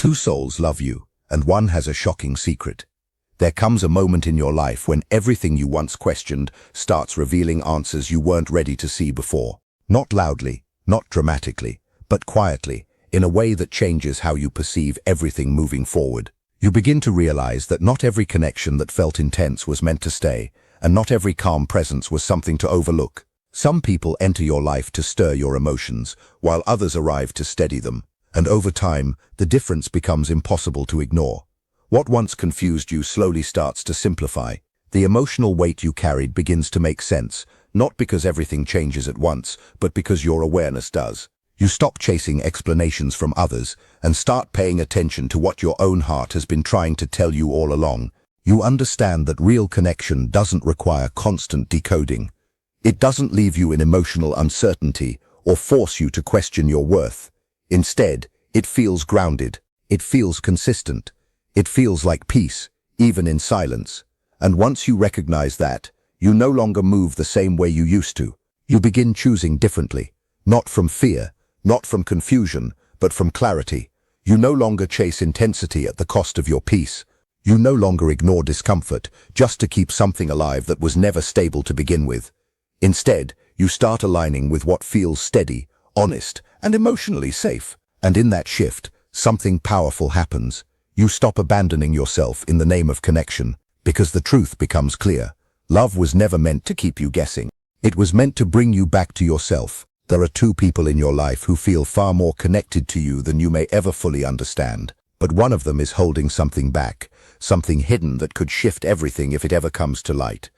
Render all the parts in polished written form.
Two souls love you, and one has a shocking secret. There comes a moment in your life when everything you once questioned starts revealing answers you weren't ready to see before. Not loudly, not dramatically, but quietly, in a way that changes how you perceive everything moving forward. You begin to realize that not every connection that felt intense was meant to stay, and not every calm presence was something to overlook. Some people enter your life to stir your emotions, while others arrive to steady them. And over time, the difference becomes impossible to ignore. What once confused you slowly starts to simplify. The emotional weight you carried begins to make sense, not because everything changes at once, but because your awareness does. You stop chasing explanations from others and start paying attention to what your own heart has been trying to tell you all along. You understand that real connection doesn't require constant decoding. It doesn't leave you in emotional uncertainty or force you to question your worth. Instead, it feels grounded, it feels consistent, it feels like peace, even in silence. And once you recognize that, you no longer move the same way you used to. You begin choosing differently, not from fear, not from confusion, but from clarity. You no longer chase intensity at the cost of your peace. You no longer ignore discomfort just to keep something alive that was never stable to begin with. Instead, you start aligning with what feels steady, honest, and emotionally safe. And in that shift, something powerful happens. You stop abandoning yourself in the name of connection, because the truth becomes clear. Love was never meant to keep you guessing. It was meant to bring you back to yourself. There are two people in your life who feel far more connected to you than you may ever fully understand. But one of them is holding something back, something hidden that could shift everything if it ever comes to light.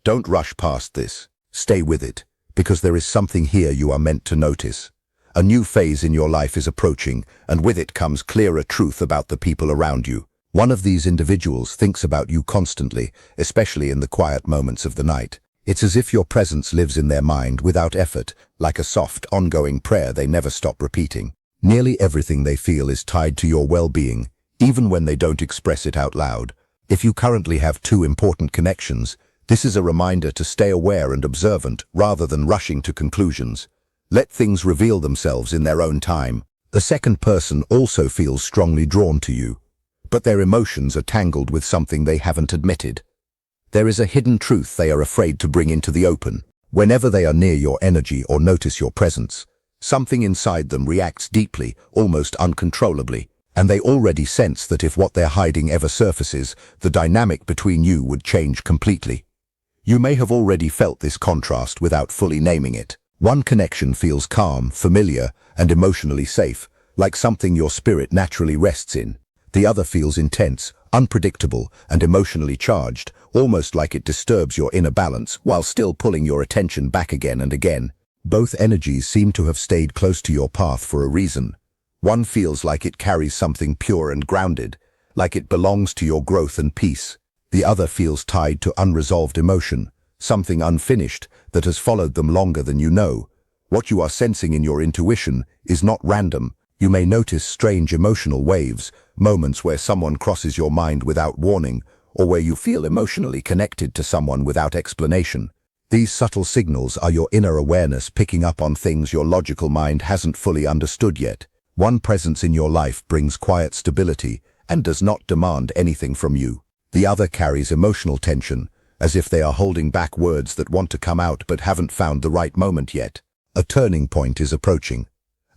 Don't rush past this. Stay with it, because there is something here you are meant to notice. A new phase in your life is approaching, and with it comes clearer truth about the people around you. One of these individuals thinks about you constantly, especially in the quiet moments of the night. It's as if your presence lives in their mind without effort, like a soft, ongoing prayer they never stop repeating. Nearly everything they feel is tied to your well-being, even when they don't express it out loud. If you currently have two important connections, this is a reminder to stay aware and observant rather than rushing to conclusions. Let things reveal themselves in their own time. The second person also feels strongly drawn to you, but their emotions are tangled with something they haven't admitted. There is a hidden truth they are afraid to bring into the open. Whenever they are near your energy or notice your presence, something inside them reacts deeply, almost uncontrollably, and they already sense that if what they're hiding ever surfaces, the dynamic between you would change completely. You may have already felt this contrast without fully naming it. One connection feels calm, familiar, and emotionally safe, like something your spirit naturally rests in. The other feels intense, unpredictable, and emotionally charged, almost like it disturbs your inner balance while still pulling your attention back again and again. Both energies seem to have stayed close to your path for a reason. One feels like it carries something pure and grounded, like it belongs to your growth and peace. The other feels tied to unresolved emotion, something unfinished that has followed them longer than you know. What you are sensing in your intuition is not random. You may notice strange emotional waves, moments where someone crosses your mind without warning, or where you feel emotionally connected to someone without explanation. These subtle signals are your inner awareness picking up on things your logical mind hasn't fully understood yet. One presence in your life brings quiet stability and does not demand anything from you. The other carries emotional tension, as if they are holding back words that want to come out but haven't found the right moment yet. A turning point is approaching.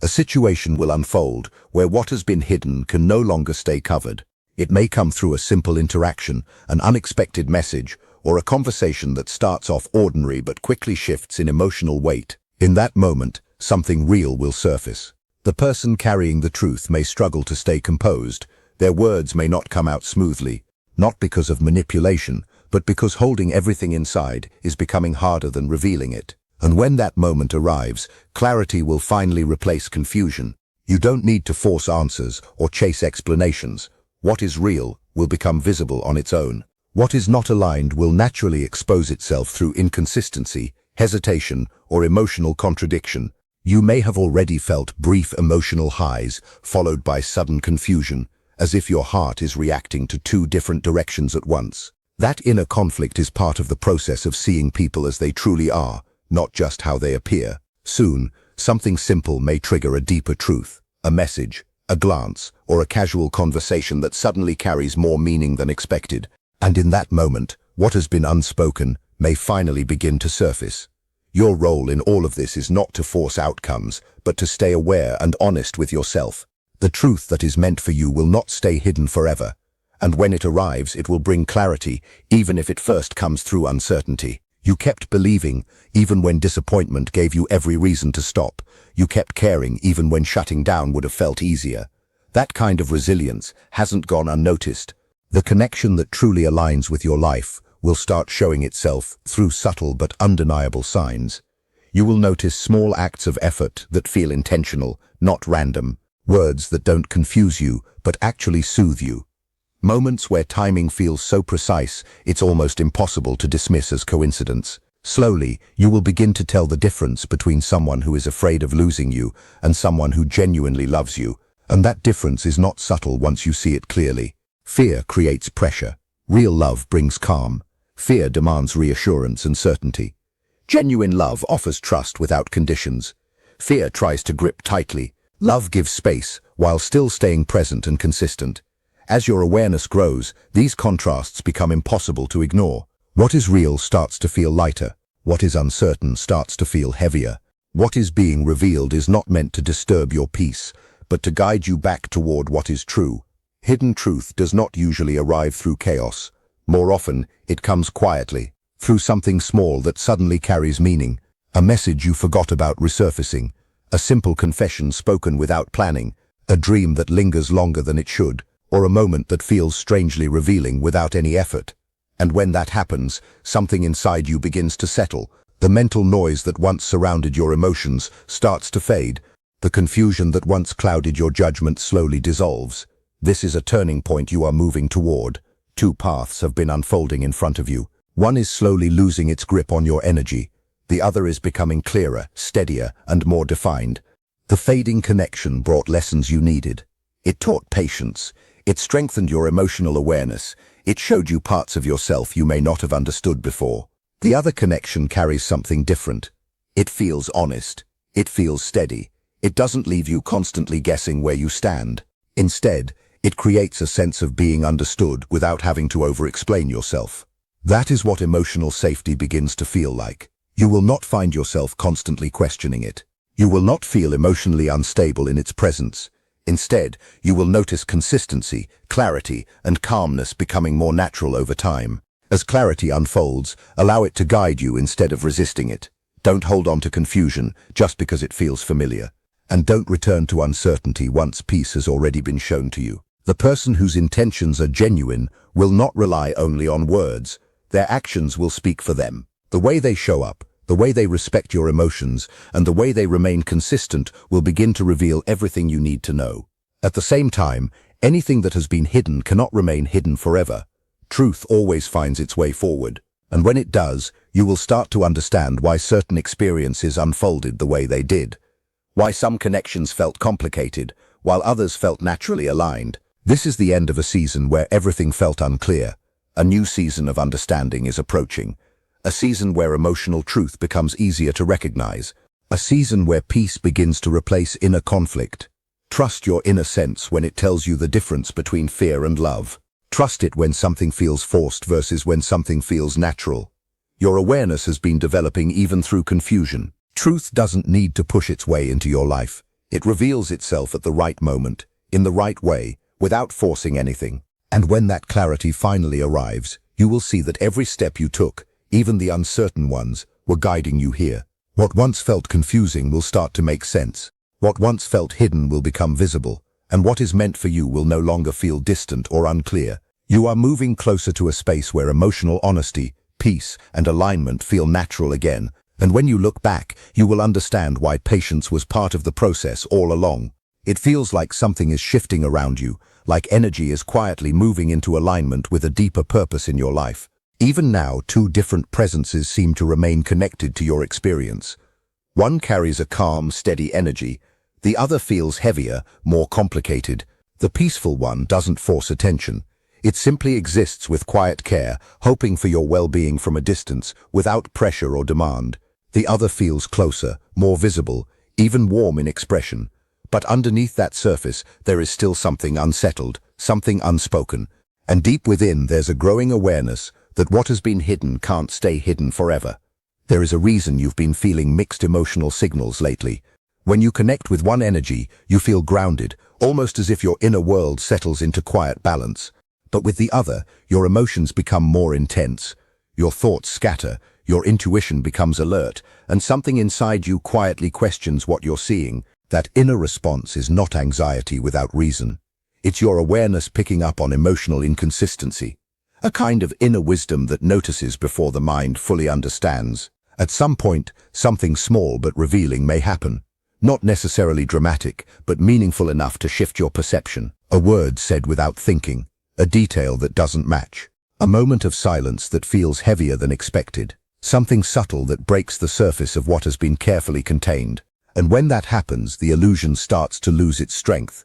A situation will unfold where what has been hidden can no longer stay covered. It may come through a simple interaction, an unexpected message, or a conversation that starts off ordinary but quickly shifts in emotional weight. In that moment, something real will surface. The person carrying the truth may struggle to stay composed. Their words may not come out smoothly, not because of manipulation, but because holding everything inside is becoming harder than revealing it. And when that moment arrives, clarity will finally replace confusion. You don't need to force answers or chase explanations. What is real will become visible on its own. What is not aligned will naturally expose itself through inconsistency, hesitation, or emotional contradiction. You may have already felt brief emotional highs, followed by sudden confusion, as if your heart is reacting to two different directions at once. That inner conflict is part of the process of seeing people as they truly are, not just how they appear. Soon, something simple may trigger a deeper truth, a message, a glance, or a casual conversation that suddenly carries more meaning than expected. And in that moment, what has been unspoken may finally begin to surface. Your role in all of this is not to force outcomes, but to stay aware and honest with yourself. The truth that is meant for you will not stay hidden forever, and when it arrives, it will bring clarity, even if it first comes through uncertainty. You kept believing, even when disappointment gave you every reason to stop. You kept caring, even when shutting down would have felt easier. That kind of resilience hasn't gone unnoticed. The connection that truly aligns with your life will start showing itself through subtle but undeniable signs. You will notice small acts of effort that feel intentional, not random, words that don't confuse you but actually soothe you. Moments where timing feels so precise it's almost impossible to dismiss as coincidence. Slowly, you will begin to tell the difference between someone who is afraid of losing you and someone who genuinely loves you, and that difference is not subtle once you see it clearly. Fear creates pressure. Real love brings calm. Fear demands reassurance and certainty. Genuine love offers trust without conditions. Fear tries to grip tightly. Love gives space while still staying present and consistent. As your awareness grows, these contrasts become impossible to ignore. What is real starts to feel lighter. What is uncertain starts to feel heavier. What is being revealed is not meant to disturb your peace, but to guide you back toward what is true. Hidden truth does not usually arrive through chaos. More often, it comes quietly, through something small that suddenly carries meaning. A message you forgot about resurfacing, a simple confession spoken without planning, a dream that lingers longer than it should, or a moment that feels strangely revealing without any effort. And when that happens, something inside you begins to settle. The mental noise that once surrounded your emotions starts to fade. The confusion that once clouded your judgment slowly dissolves. This is a turning point you are moving toward. Two paths have been unfolding in front of you. One is slowly losing its grip on your energy. The other is becoming clearer, steadier, and more defined. The fading connection brought lessons you needed. It taught patience. It strengthened your emotional awareness. It showed you parts of yourself you may not have understood before. The other connection carries something different. It feels honest. It feels steady. It doesn't leave you constantly guessing where you stand. Instead, it creates a sense of being understood without having to over-explain yourself. That is what emotional safety begins to feel like. You will not find yourself constantly questioning it. You will not feel emotionally unstable in its presence. Instead, you will notice consistency, clarity, and calmness becoming more natural over time. As clarity unfolds, allow it to guide you instead of resisting it. Don't hold on to confusion just because it feels familiar. And don't return to uncertainty once peace has already been shown to you. The person whose intentions are genuine will not rely only on words. Their actions will speak for them. The way they show up, the way they respect your emotions, and the way they remain consistent will begin to reveal everything you need to know. At the same time, anything that has been hidden cannot remain hidden forever. Truth always finds its way forward, and when it does, you will start to understand why certain experiences unfolded the way they did. Why some connections felt complicated, while others felt naturally aligned. This is the end of a season where everything felt unclear. A new season of understanding is approaching. A season where emotional truth becomes easier to recognize. A season where peace begins to replace inner conflict. Trust your inner sense when it tells you the difference between fear and love. Trust it when something feels forced versus when something feels natural. Your awareness has been developing even through confusion. Truth doesn't need to push its way into your life. It reveals itself at the right moment, in the right way, without forcing anything. And when that clarity finally arrives, you will see that every step you took, even the uncertain ones, were guiding you here. What once felt confusing will start to make sense. What once felt hidden will become visible, and what is meant for you will no longer feel distant or unclear. You are moving closer to a space where emotional honesty, peace, and alignment feel natural again, and when you look back, you will understand why patience was part of the process all along. It feels like something is shifting around you, like energy is quietly moving into alignment with a deeper purpose in your life. Even now, two different presences seem to remain connected to your experience. One carries a calm, steady energy. The other feels heavier, more complicated. The peaceful one doesn't force attention. It simply exists with quiet care, hoping for your well-being from a distance, without pressure or demand. The other feels closer, more visible, even warm in expression. But underneath that surface, there is still something unsettled, something unspoken. And deep within, there's a growing awareness that what has been hidden can't stay hidden forever. There is a reason you've been feeling mixed emotional signals lately. When you connect with one energy, you feel grounded, almost as if your inner world settles into quiet balance. But with the other, your emotions become more intense. Your thoughts scatter, your intuition becomes alert, and something inside you quietly questions what you're seeing. That inner response is not anxiety without reason. It's your awareness picking up on emotional inconsistency. A kind of inner wisdom that notices before the mind fully understands. At some point, something small but revealing may happen. Not necessarily dramatic, but meaningful enough to shift your perception. A word said without thinking. A detail that doesn't match. A moment of silence that feels heavier than expected. Something subtle that breaks the surface of what has been carefully contained. And when that happens, the illusion starts to lose its strength.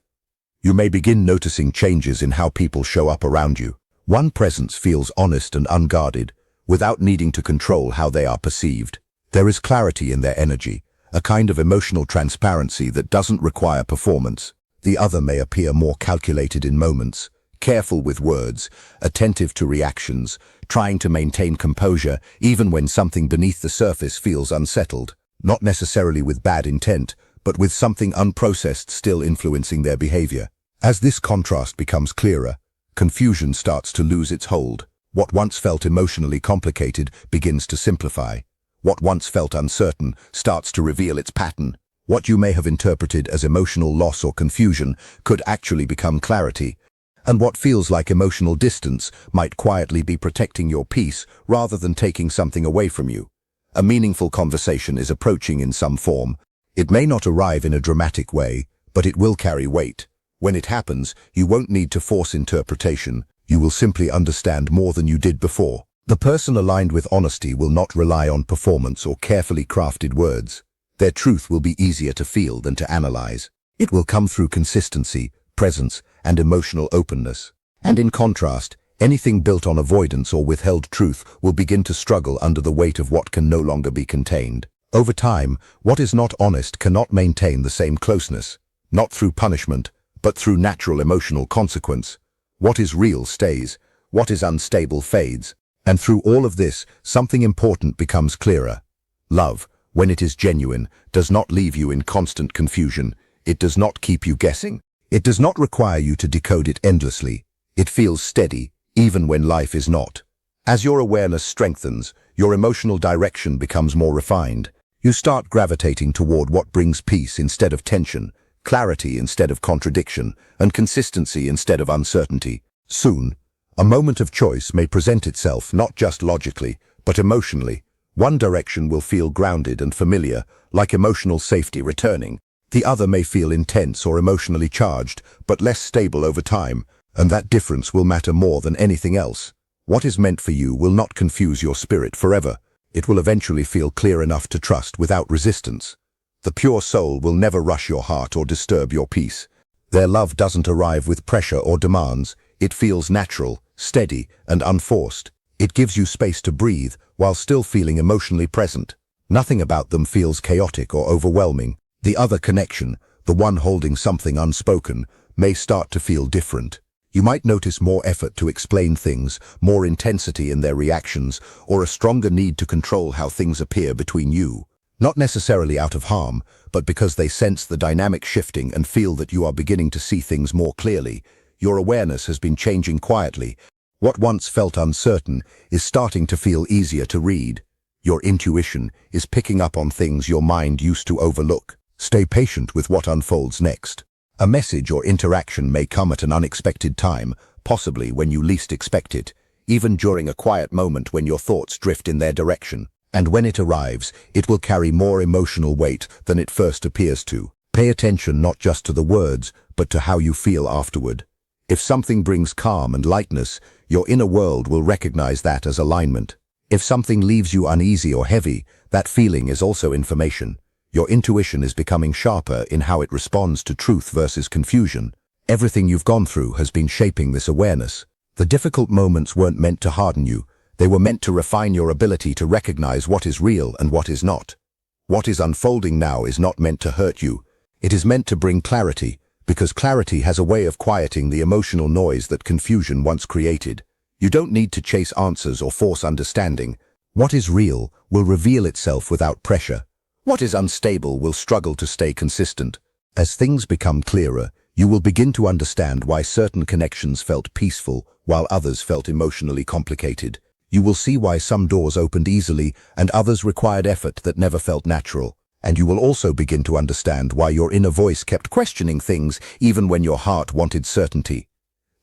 You may begin noticing changes in how people show up around you. One presence feels honest and unguarded, without needing to control how they are perceived. There is clarity in their energy, a kind of emotional transparency that doesn't require performance. The other may appear more calculated in moments, careful with words, attentive to reactions, trying to maintain composure even when something beneath the surface feels unsettled, not necessarily with bad intent, but with something unprocessed still influencing their behavior. As this contrast becomes clearer, confusion starts to lose its hold. What once felt emotionally complicated begins to simplify. What once felt uncertain starts to reveal its pattern. What you may have interpreted as emotional loss or confusion could actually become clarity. And what feels like emotional distance might quietly be protecting your peace rather than taking something away from you. A meaningful conversation is approaching in some form. It may not arrive in a dramatic way, but it will carry weight. When it happens, you won't need to force interpretation. You will simply understand more than you did before. The person aligned with honesty will not rely on performance or carefully crafted words. Their truth will be easier to feel than to analyze. It will come through consistency, presence, and emotional openness. And in contrast, anything built on avoidance or withheld truth will begin to struggle under the weight of what can no longer be contained. Over time, what is not honest cannot maintain the same closeness, not through punishment, but through natural emotional consequence. What is real stays, what is unstable fades. And through all of this, something important becomes clearer. Love, when it is genuine, does not leave you in constant confusion. It does not keep you guessing. It does not require you to decode it endlessly. It feels steady, even when life is not. As your awareness strengthens, your emotional direction becomes more refined. You start gravitating toward what brings peace instead of tension, clarity instead of contradiction, and consistency instead of uncertainty. Soon, a moment of choice may present itself not just logically, but emotionally. One direction will feel grounded and familiar, like emotional safety returning. The other may feel intense or emotionally charged, but less stable over time, and that difference will matter more than anything else. What is meant for you will not confuse your spirit forever. It will eventually feel clear enough to trust without resistance. The pure soul will never rush your heart or disturb your peace. Their love doesn't arrive with pressure or demands. It feels natural, steady, and unforced. It gives you space to breathe while still feeling emotionally present. Nothing about them feels chaotic or overwhelming. The other connection, the one holding something unspoken, may start to feel different. You might notice more effort to explain things, more intensity in their reactions, or a stronger need to control how things appear between you. Not necessarily out of harm, but because they sense the dynamic shifting and feel that you are beginning to see things more clearly. Your awareness has been changing quietly. What once felt uncertain is starting to feel easier to read. Your intuition is picking up on things your mind used to overlook. Stay patient with what unfolds next. A message or interaction may come at an unexpected time, possibly when you least expect it, even during a quiet moment when your thoughts drift in their direction. And when it arrives, it will carry more emotional weight than it first appears to. Pay attention not just to the words, but to how you feel afterward. If something brings calm and lightness, your inner world will recognize that as alignment. If something leaves you uneasy or heavy, that feeling is also information. Your intuition is becoming sharper in how it responds to truth versus confusion. Everything you've gone through has been shaping this awareness. The difficult moments weren't meant to harden you. They were meant to refine your ability to recognize what is real and what is not. What is unfolding now is not meant to hurt you. It is meant to bring clarity, because clarity has a way of quieting the emotional noise that confusion once created. You don't need to chase answers or force understanding. What is real will reveal itself without pressure. What is unstable will struggle to stay consistent. As things become clearer, you will begin to understand why certain connections felt peaceful while others felt emotionally complicated. You will see why some doors opened easily and others required effort that never felt natural. And you will also begin to understand why your inner voice kept questioning things even when your heart wanted certainty.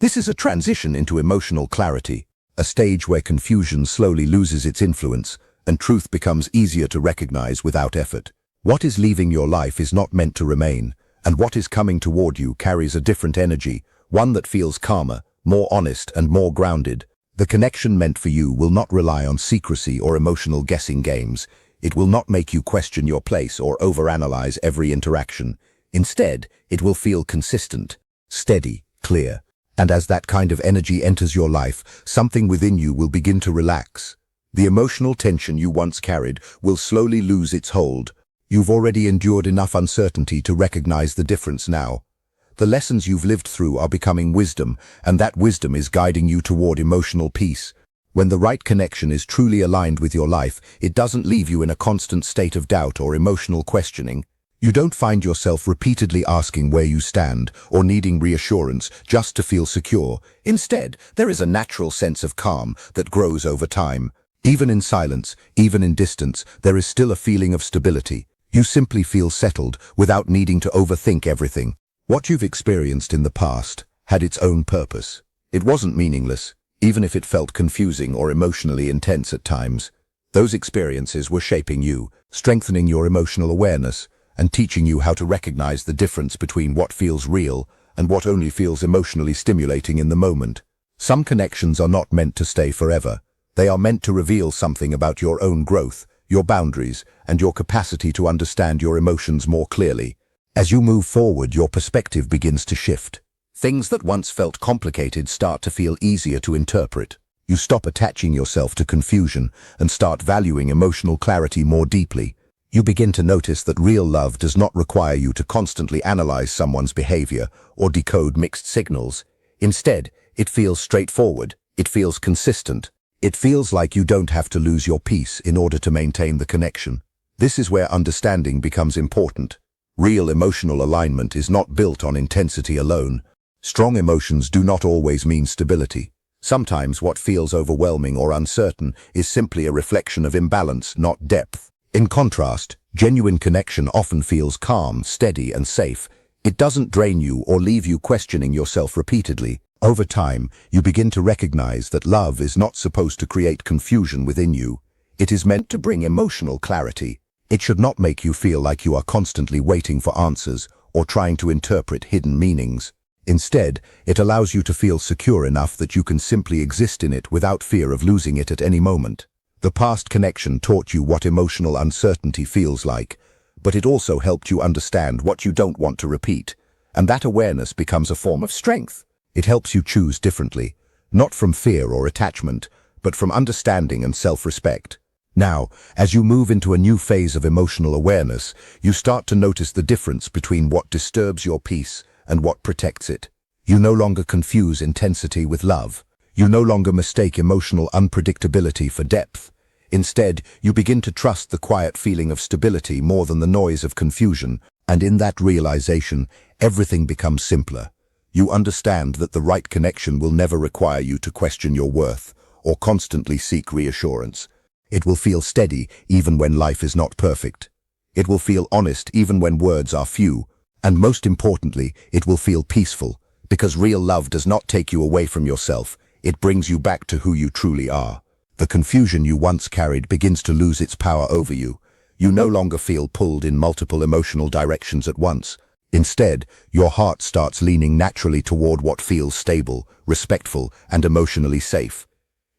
This is a transition into emotional clarity, a stage where confusion slowly loses its influence and truth becomes easier to recognize without effort. What is leaving your life is not meant to remain, and what is coming toward you carries a different energy, one that feels calmer, more honest, and more grounded. The connection meant for you will not rely on secrecy or emotional guessing games. It will not make you question your place or overanalyze every interaction. Instead, it will feel consistent, steady, clear. And as that kind of energy enters your life, something within you will begin to relax. The emotional tension you once carried will slowly lose its hold. You've already endured enough uncertainty to recognize the difference now. The lessons you've lived through are becoming wisdom, and that wisdom is guiding you toward emotional peace. When the right connection is truly aligned with your life, it doesn't leave you in a constant state of doubt or emotional questioning. You don't find yourself repeatedly asking where you stand or needing reassurance just to feel secure. Instead, there is a natural sense of calm that grows over time. Even in silence, even in distance, there is still a feeling of stability. You simply feel settled without needing to overthink everything. What you've experienced in the past had its own purpose. It wasn't meaningless, even if it felt confusing or emotionally intense at times. Those experiences were shaping you, strengthening your emotional awareness, and teaching you how to recognize the difference between what feels real and what only feels emotionally stimulating in the moment. Some connections are not meant to stay forever. They are meant to reveal something about your own growth, your boundaries, and your capacity to understand your emotions more clearly. As you move forward, your perspective begins to shift. Things that once felt complicated start to feel easier to interpret. You stop attaching yourself to confusion and start valuing emotional clarity more deeply. You begin to notice that real love does not require you to constantly analyze someone's behavior or decode mixed signals. Instead, it feels straightforward. It feels consistent. It feels like you don't have to lose your peace in order to maintain the connection. This is where understanding becomes important. Real emotional alignment is not built on intensity alone. Strong emotions do not always mean stability. Sometimes what feels overwhelming or uncertain is simply a reflection of imbalance, not depth. In contrast, genuine connection often feels calm, steady, and safe. It doesn't drain you or leave you questioning yourself repeatedly. Over time, you begin to recognize that love is not supposed to create confusion within you. It is meant to bring emotional clarity. It should not make you feel like you are constantly waiting for answers or trying to interpret hidden meanings. Instead, it allows you to feel secure enough that you can simply exist in it without fear of losing it at any moment. The past connection taught you what emotional uncertainty feels like, but it also helped you understand what you don't want to repeat. And that awareness becomes a form of strength. It helps you choose differently, not from fear or attachment, but from understanding and self-respect. Now, as you move into a new phase of emotional awareness, you start to notice the difference between what disturbs your peace and what protects it. You no longer confuse intensity with love. You no longer mistake emotional unpredictability for depth. Instead, you begin to trust the quiet feeling of stability more than the noise of confusion, and in that realization, everything becomes simpler. You understand that the right connection will never require you to question your worth or constantly seek reassurance. It will feel steady even when life is not perfect. It will feel honest even when words are few. And most importantly, it will feel peaceful, because real love does not take you away from yourself. It brings you back to who you truly are. The confusion you once carried begins to lose its power over you. You no longer feel pulled in multiple emotional directions at once. Instead, your heart starts leaning naturally toward what feels stable, respectful, and emotionally safe.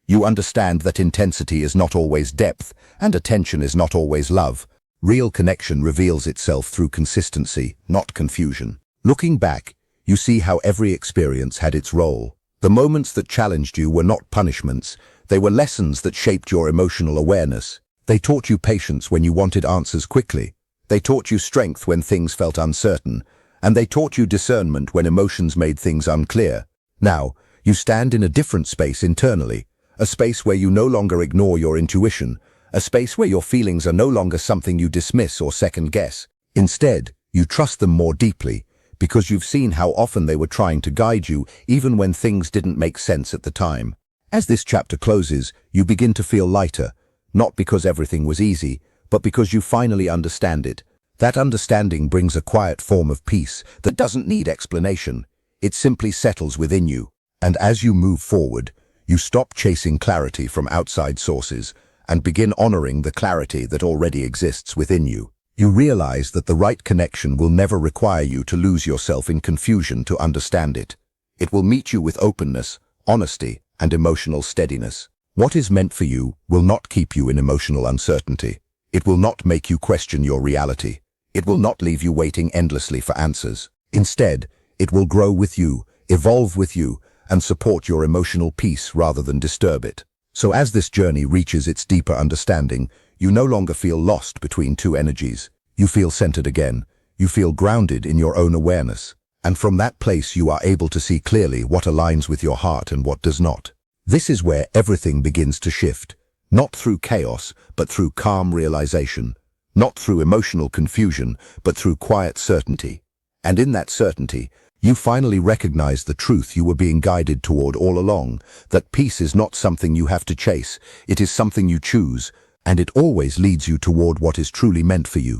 You understand that intensity is not always depth, and attention is not always love. Real connection reveals itself through consistency, not confusion. Looking back, you see how every experience had its role. The moments that challenged you were not punishments. They were lessons that shaped your emotional awareness. They taught you patience when you wanted answers quickly. They taught you strength when things felt uncertain, and they taught you discernment when emotions made things unclear. Now, you stand in a different space internally, a space where you no longer ignore your intuition, a space where your feelings are no longer something you dismiss or second-guess. Instead, you trust them more deeply, because you've seen how often they were trying to guide you, even when things didn't make sense at the time. As this chapter closes, you begin to feel lighter, not because everything was easy, but because you finally understand it. That understanding brings a quiet form of peace that doesn't need explanation. It simply settles within you. And as you move forward, you stop chasing clarity from outside sources and begin honoring the clarity that already exists within you. You realize that the right connection will never require you to lose yourself in confusion to understand it. It will meet you with openness, honesty, and emotional steadiness. What is meant for you will not keep you in emotional uncertainty. It will not make you question your reality. It will not leave you waiting endlessly for answers. Instead, it will grow with you, evolve with you, and support your emotional peace rather than disturb it. So as this journey reaches its deeper understanding, you no longer feel lost between two energies. You feel centered again. You feel grounded in your own awareness. And from that place you are able to see clearly what aligns with your heart and what does not. This is where everything begins to shift. Not through chaos, but through calm realization. Not through emotional confusion, but through quiet certainty. And in that certainty, you finally recognize the truth you were being guided toward all along, that peace is not something you have to chase, it is something you choose, and it always leads you toward what is truly meant for you.